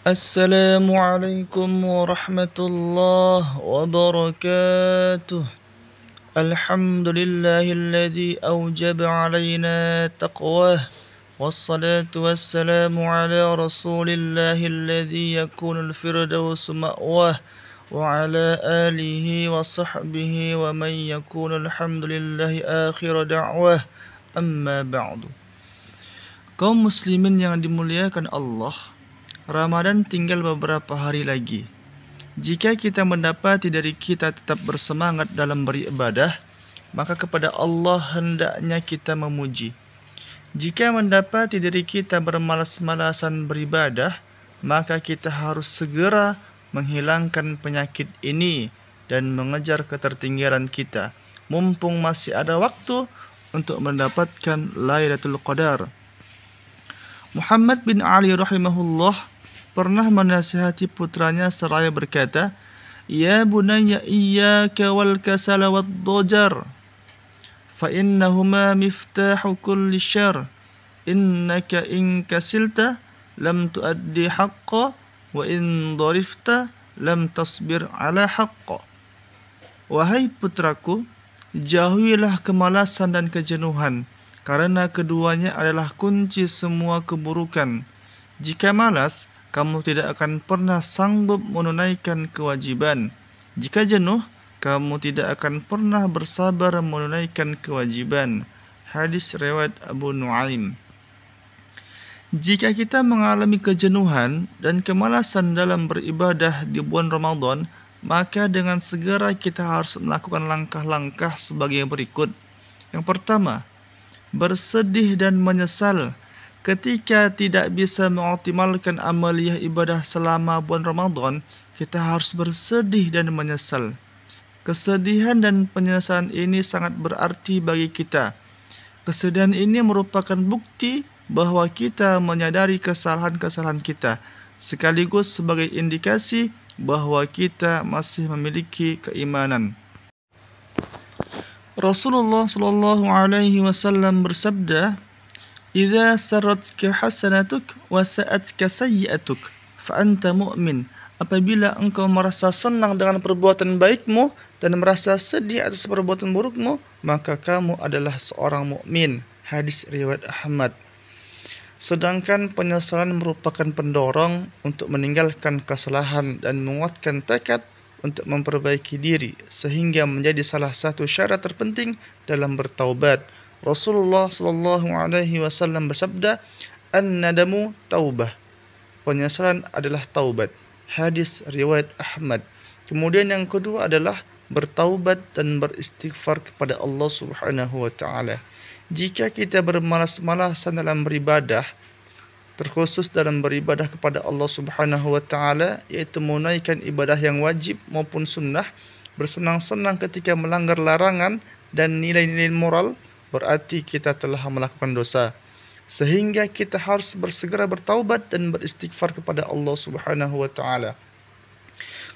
السلام عليكم ورحمة الله وبركاته. الحمد لله الذي أوجب علينا تقواه، والصلاة والسلام على رسول الله الذي يكون الفردوس مأواه، وعلى آله وصحبه ومن يكون الحمد لله آخر دعواه. أما بعد. Kaum muslimin yang dimuliakan Allah, Ramadan tinggal beberapa hari lagi. Jika kita mendapati diri kita tetap bersemangat dalam beribadah, maka kepada Allah hendaknya kita memuji. Jika mendapati diri kita bermalas-malasan beribadah, maka kita harus segera menghilangkan penyakit ini dan mengejar ketertinggalan kita, mumpung masih ada waktu untuk mendapatkan Lailatul Qadar. Muhammad bin Ali rahimahullah pernah menasihati putranya seraya berkata, "Ya bunayya iyyaka wal kasala wad dajar, fa innahuma miftahu kulli syarr. Innaka in kasilta lam tuaddi haqqa, wa in dharifta lam tasbir ala haqqa." Wahai putraku, jauhilah kemalasan dan kejenuhan, karena keduanya adalah kunci semua keburukan. Jika malas, kamu tidak akan pernah sanggup menunaikan kewajiban. Jika jenuh, kamu tidak akan pernah bersabar menunaikan kewajiban. Hadis riwayat Abu Nuaim. Jika kita mengalami kejenuhan dan kemalasan dalam beribadah di bulan Ramadan, maka dengan segera kita harus melakukan langkah-langkah sebagai berikut. Yang pertama, bersedih dan menyesal ketika tidak bisa mengoptimalkan amaliyah ibadah selama bulan Ramadan. Kita harus bersedih dan menyesal. Kesedihan dan penyesalan ini sangat berarti bagi kita. Kesedihan ini merupakan bukti bahwa kita menyadari kesalahan-kesalahan kita, sekaligus sebagai indikasi bahwa kita masih memiliki keimanan. Rasulullah sallallahu alaihi wasallam bersabda, "Idza sarratka hasanatuk wa sa'atka sayyi'atuk, fa anta mu'min." Apabila engkau merasa senang dengan perbuatan baikmu dan merasa sedih atas perbuatan burukmu, maka kamu adalah seorang mukmin. Hadis riwayat Ahmad. Sedangkan penyesalan merupakan pendorong untuk meninggalkan kesalahan dan menguatkan tekad untuk memperbaiki diri, sehingga menjadi salah satu syarat terpenting dalam bertaubat. Rasulullah sallallahu alaihi wasallam bersabda, "An-nadamu taubah." Penyesalan adalah taubat. Hadis riwayat Ahmad. Kemudian yang kedua adalah bertaubat dan beristighfar kepada Allah Subhanahu wa taala. Jika kita bermalas-malasan dalam beribadah, terkhusus dalam beribadah kepada Allah Subhanahu wa taala, yaitu menunaikan ibadah yang wajib maupun sunnah, bersenang-senang ketika melanggar larangan dan nilai-nilai moral, berarti kita telah melakukan dosa. Sehingga kita harus bersegera bertaubat dan beristighfar kepada Allah Subhanahu wa taala.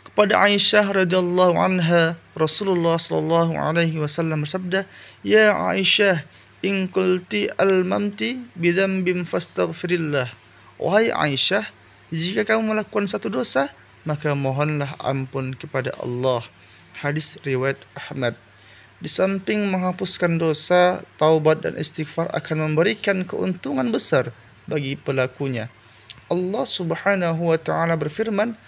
Kepada Aisyah radhiyallahu anha, Rasulullah sallallahu alaihi wasallam bersabda, "Ya Aisyah, in qulti al-mamti bidzambin fastaghfirillah." Wahai Aisyah, jika kamu melakukan satu dosa, maka mohonlah ampun kepada Allah. Hadis riwayat Ahmad. Di samping menghapuskan dosa, taubat dan istighfar akan memberikan keuntungan besar bagi pelakunya. Allah Subhanahu wa taala berfirman,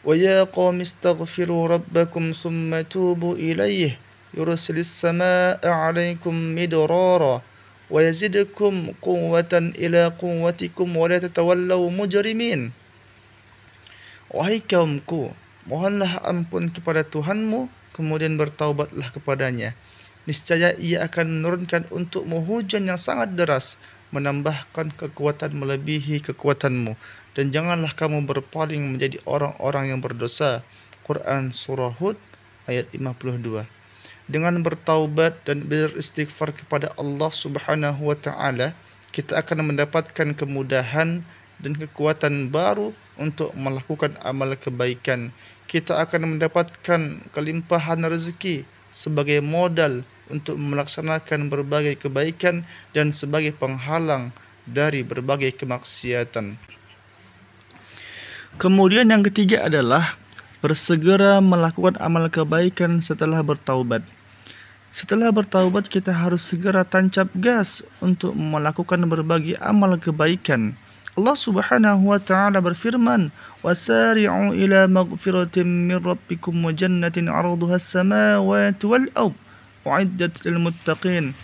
"Wa ya qaumi istaghfiru rabbakum thumma tubu ilayhi yursilis samaa'a 'alaikum midrara wa yazidkum quwwatan ila quwwatikum wa la tatawallaw mujrimin." Wahai kaumku, mohonlah ampun kepada Tuhanmu, kemudian bertaubatlah kepadanya. Niscaya ia akan menurunkan untukmu hujan yang sangat deras, menambahkan kekuatan melebihi kekuatanmu, dan janganlah kamu berpaling menjadi orang-orang yang berdosa. Quran Surah Hud ayat 52. Dengan bertaubat dan beristighfar kepada Allah Subhanahu wa taala, kita akan mendapatkan kemudahan dan kekuatan baru untuk melakukan amal kebaikan. Kita akan mendapatkan kelimpahan rezeki sebagai modal untuk melaksanakan berbagai kebaikan dan sebagai penghalang dari berbagai kemaksiatan. Kemudian yang ketiga adalah bersegera melakukan amal kebaikan setelah bertaubat. Setelah bertaubat kita harus segera tancap gas untuk melakukan berbagai amal kebaikan. Allah Subhanahu wa taala berfirman, "Wasari'u ila maghfiratin min rabbikum wa jannatin 'arduha as-samawati wal ard, u'iddat lil muttaqin."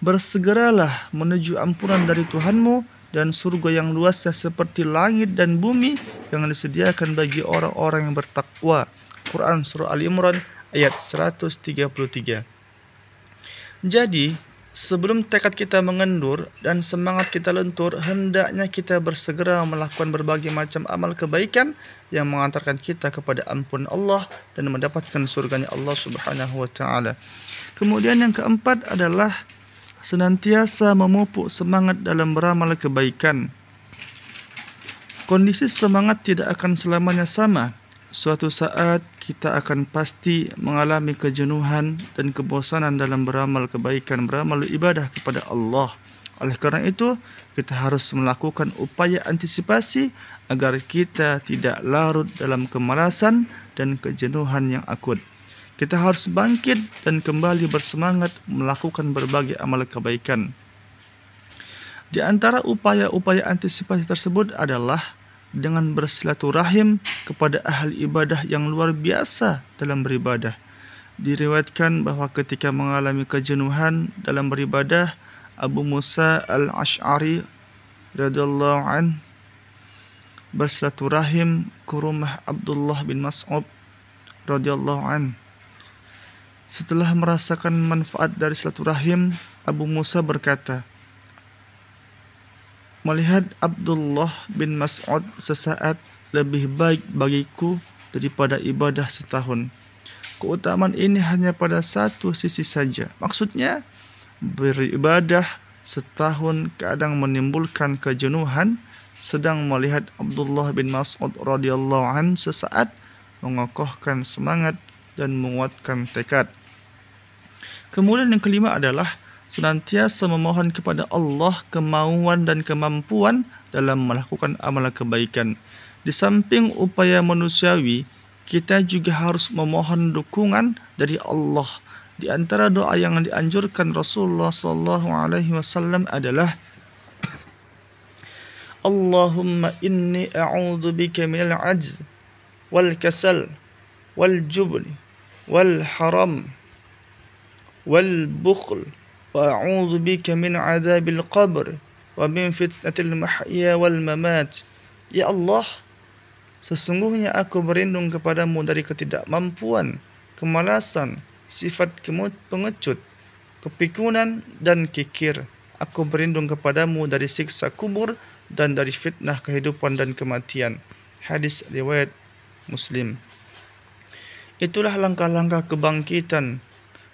Bersegeralah menuju ampunan dari Tuhanmu dan surga yang luasnya seperti langit dan bumi yang disediakan bagi orang-orang yang bertakwa. Quran Surah Al-Imran ayat 133. Jadi, sebelum tekad kita mengendur dan semangat kita lentur, hendaknya kita bersegera melakukan berbagai macam amal kebaikan yang mengantarkan kita kepada ampunan Allah dan mendapatkan surganya Allah Subhanahu wa taala. Kemudian yang keempat adalah senantiasa memupuk semangat dalam beramal kebaikan. Kondisi semangat tidak akan selamanya sama. Suatu saat kita akan pasti mengalami kejenuhan dan kebosanan dalam beramal kebaikan, beramal ibadah kepada Allah. Oleh karena itu, kita harus melakukan upaya antisipasi agar kita tidak larut dalam kemalasan dan kejenuhan yang akut. Kita harus bangkit dan kembali bersemangat melakukan berbagai amal kebaikan. Di antara upaya-upaya antisipasi tersebut adalah dengan bersilaturahim kepada ahli ibadah yang luar biasa dalam beribadah. Diriwayatkan bahwa ketika mengalami kejenuhan dalam beribadah, Abu Musa al-Ash'ari radhiyallahu an bersilaturahim ke rumah Abdullah bin Mas'ud radhiyallahu an. Setelah merasakan manfaat dari silaturahim, Abu Musa berkata, "Melihat Abdullah bin Mas'ud sesaat lebih baik bagiku daripada ibadah setahun. Keutamaan ini hanya pada satu sisi saja. Maksudnya, beribadah setahun kadang menimbulkan kejenuhan, sedang melihat Abdullah bin Mas'ud radhiyallahu an sesaat mengokohkan semangat dan menguatkan tekad." Kemudian yang kelima adalah senantiasa memohon kepada Allah kemauan dan kemampuan dalam melakukan amal kebaikan. Di samping upaya manusiawi, kita juga harus memohon dukungan dari Allah. Di antara doa yang dianjurkan Rasulullah SAW adalah, "Allahumma inni a'udzu bika minal ajz wal kasal wal jubn wal haram wal bukhl wa a'udzu bika min adzabil qabr wa min fitnatil mahya wal mamat." Ya Allah, sesungguhnya aku berlindung kepadamu dari ketidakmampuan, kemalasan, sifat pengecut, kepikunan dan kikir. Aku berlindung kepadamu dari siksa kubur dan dari fitnah kehidupan dan kematian. Hadis riwayat Muslim. Itulah langkah-langkah kebangkitan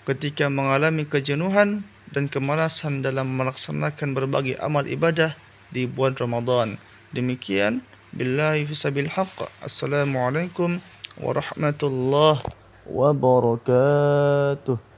ketika mengalami kejenuhan dan kemalasan dalam melaksanakan berbagai amal ibadah di bulan Ramadan. Demikian, billahi fisabil haqq. Assalamualaikum warahmatullahi wabarakatuh.